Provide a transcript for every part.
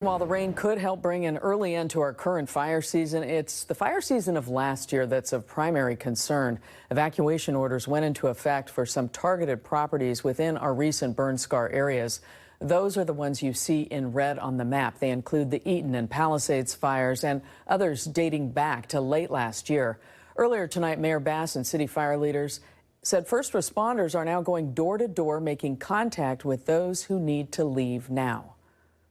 While the rain could help bring an early end to our current fire season, it's the fire season of last year that's of primary concern. Evacuation orders went into effect for some targeted properties within our recent burn scar areas. Those are the ones you see in red on the map. They include the Eaton and Palisades fires and others dating back to late last year. Earlier tonight, Mayor Bass and city fire leaders said first responders are now going door to door, making contact with those who need to leave now.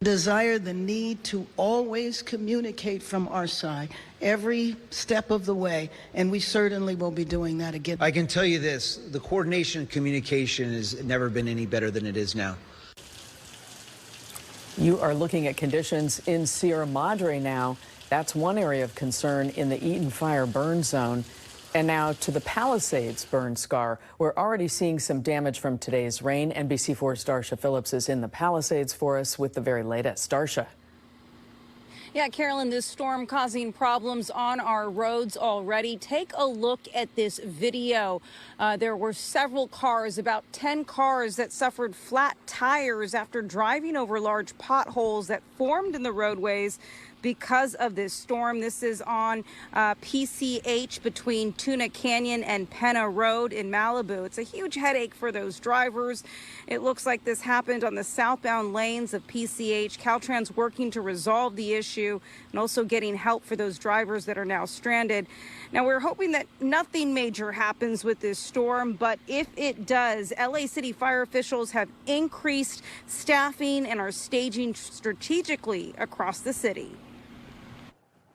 The need to always communicate from our side every step of the way, and we certainly will be doing that again. I can tell you this, the coordination and communication has never been any better than it is now. You are looking at conditions in Sierra Madre now. That's one area of concern in the Eaton fire burn zone. And now to the Palisades burn scar. We're already seeing some damage from today's rain. NBC4's Darsha Phillips is in the Palisades for us with the very latest. Darsha. Yeah, Carolyn, this storm causing problems on our roads already. Take a look at this video. There were several cars, about 10 cars that suffered flat tires after driving over large potholes that formed in the roadways because of this storm. This is on PCH between Tuna Canyon and Pena Road in Malibu. It's a huge headache for those drivers. It looks like this happened on the southbound lanes of PCH. Caltrans working to resolve the issue and also getting help for those drivers that are now stranded. Now, we're hoping that nothing major happens with this storm, but if it does, LA City fire officials have increased staffing and are staging strategically across the city.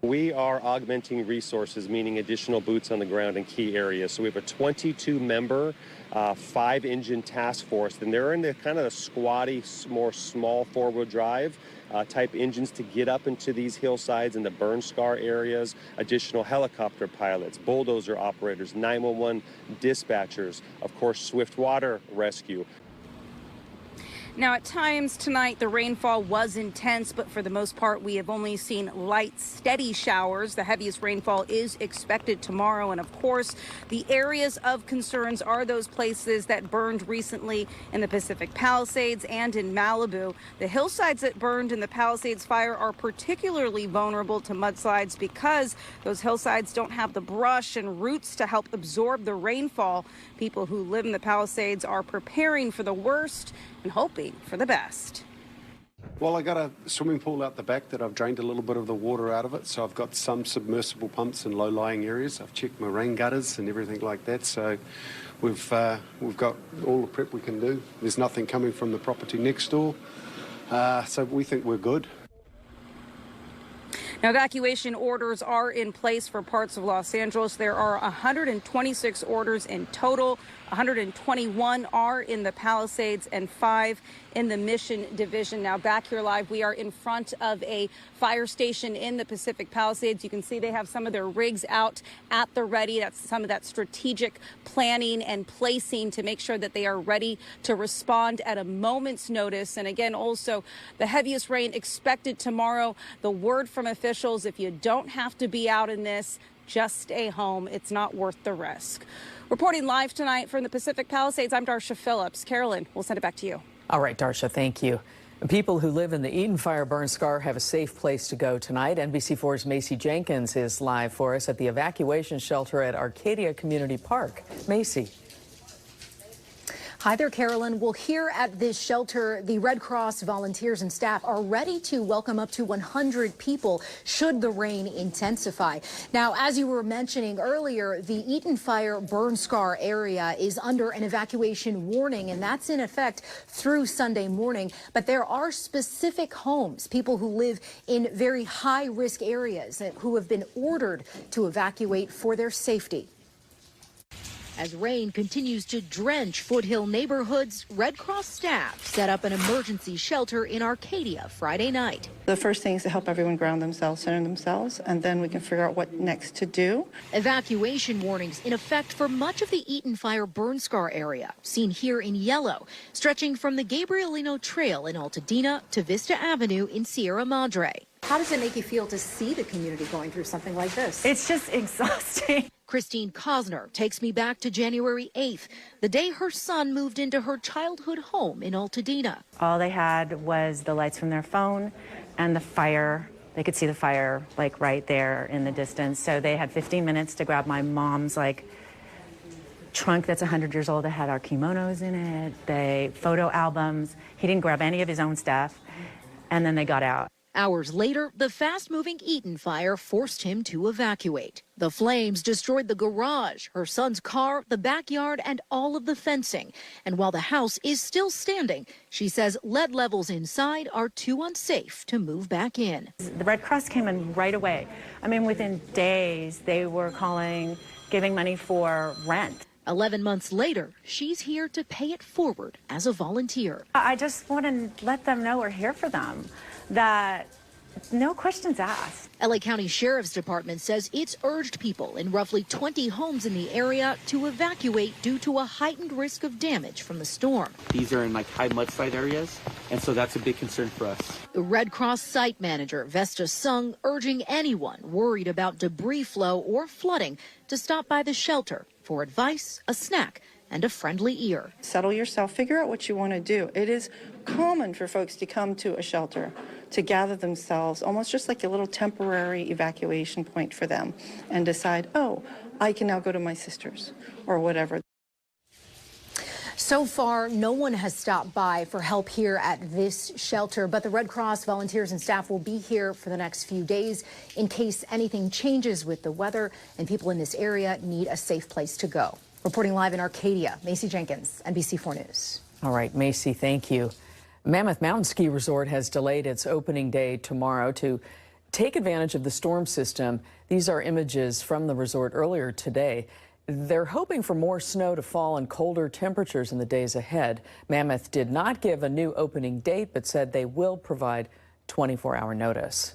We are augmenting resources, meaning additional boots on the ground in key areas. So we have a 22-member, 5-engine task force, and they're in the kind of the squatty, more small four-wheel drive type engines to get up into these hillsides and the burn scar areas. Additional helicopter pilots, bulldozer operators, 911 dispatchers, of course, swift water rescue. Now, at times tonight, the rainfall was intense, but for the most part, we have only seen light, steady showers. The heaviest rainfall is expected tomorrow. And of course, the areas of concerns are those places that burned recently in the Pacific Palisades and in Malibu. The hillsides that burned in the Palisades fire are particularly vulnerable to mudslides because those hillsides don't have the brush and roots to help absorb the rainfall. People who live in the Palisades are preparing for the worst and hoping for the best. Well, I got a swimming pool out the back that I've drained a little bit of the water out of it, so I've got some submersible pumps in low-lying areas. I've checked my rain gutters and everything like that, so we've got all the prep we can do. There's nothing coming from the property next door, so we think we're good. Now, evacuation orders are in place for parts of Los Angeles. There are 126 orders in total. 121 are in the Palisades and 5 in the Mission Division. Now, back here live, we are in front of a fire station in the Pacific Palisades. You can see they have some of their rigs out at the ready. That's some of that strategic planning and placing to make sure that they are ready to respond at a moment's notice. And again, also the heaviest rain expected tomorrow. The word from officials, if you don't have to be out in this, just stay home. It's not worth the risk. Reporting live tonight from the Pacific Palisades, I'm Darsha Phillips. Carolyn, we'll send it back to you. All right, Darsha, thank you. People who live in the Eaton fire burn scar have a safe place to go tonight. NBC4's Macy Jenkins is live for us at the evacuation shelter at Arcadia Community Park. Macy. Hi there, Carolyn. Well, here at this shelter, the Red Cross volunteers and staff are ready to welcome up to 100 people should the rain intensify. Now, as you were mentioning earlier, the Eaton fire burn scar area is under an evacuation warning, and that's in effect through Sunday morning. But there are specific homes, people who live in very high-risk areas who have been ordered to evacuate for their safety. As rain continues to drench foothill neighborhoods, Red Cross staff set up an emergency shelter in Arcadia Friday night. The first thing is to help everyone ground themselves, center themselves, and then we can figure out what next to do. Evacuation warnings in effect for much of the Eaton fire burn scar area, seen here in yellow, stretching from the Gabrielino Trail in Altadena to Vista Avenue in Sierra Madre. How does it make you feel to see the community going through something like this? It's just exhausting. Christine Cosner takes me back to January 8th, the day her son moved into her childhood home in Altadena. All they had was the lights from their phone, and the fire, they could see the fire like right there in the distance. So they had 15 minutes to grab my mom's like trunk that's 100 years old that had our kimonos in it, photo albums. He didn't grab any of his own stuff, and then they got out. Hours later, the fast-moving Eaton fire forced him to evacuate. The flames destroyed the garage, her son's car, the backyard, and all of the fencing. And while the house is still standing, she says lead levels inside are too unsafe to move back in. The Red Cross came in right away. I mean, within days, they were calling, giving money for rent. 11 months later, she's here to pay it forward as a volunteer. I just want to let them know we're here for them, that no questions asked. LA County Sheriff's Department says it's urged people in roughly 20 homes in the area to evacuate due to a heightened risk of damage from the storm. These are in like high mudslide areas, and so that's a big concern for us. The Red Cross site manager, Vesta Sung, urging anyone worried about debris flow or flooding to stop by the shelter for advice, a snack, and a friendly ear. Settle yourself, figure out what you want to do. It is common for folks to come to a shelter to gather themselves, almost just like a little temporary evacuation point for them, and decide, oh, I can now go to my sister's or whatever. So far, no one has stopped by for help here at this shelter, but the Red Cross volunteers and staff will be here for the next few days in case anything changes with the weather and people in this area need a safe place to go. Reporting live in Arcadia, Macy Jenkins, NBC4 News. All right, Macy, thank you. Mammoth Mountain Ski Resort has delayed its opening day tomorrow to take advantage of the storm system. These are images from the resort earlier today. They're hoping for more snow to fall and colder temperatures in the days ahead. Mammoth did not give a new opening date, but said they will provide 24-hour notice.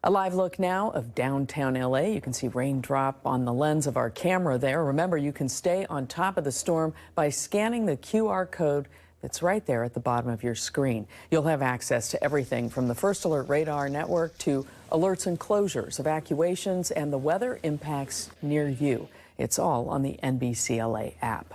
A live look now of downtown LA. You can see raindrop on the lens of our camera there. Remember, you can stay on top of the storm by scanning the QR code that's right there at the bottom of your screen. You'll have access to everything from the First Alert Radar Network to alerts and closures, evacuations, and the weather impacts near you. It's all on the NBC LA app.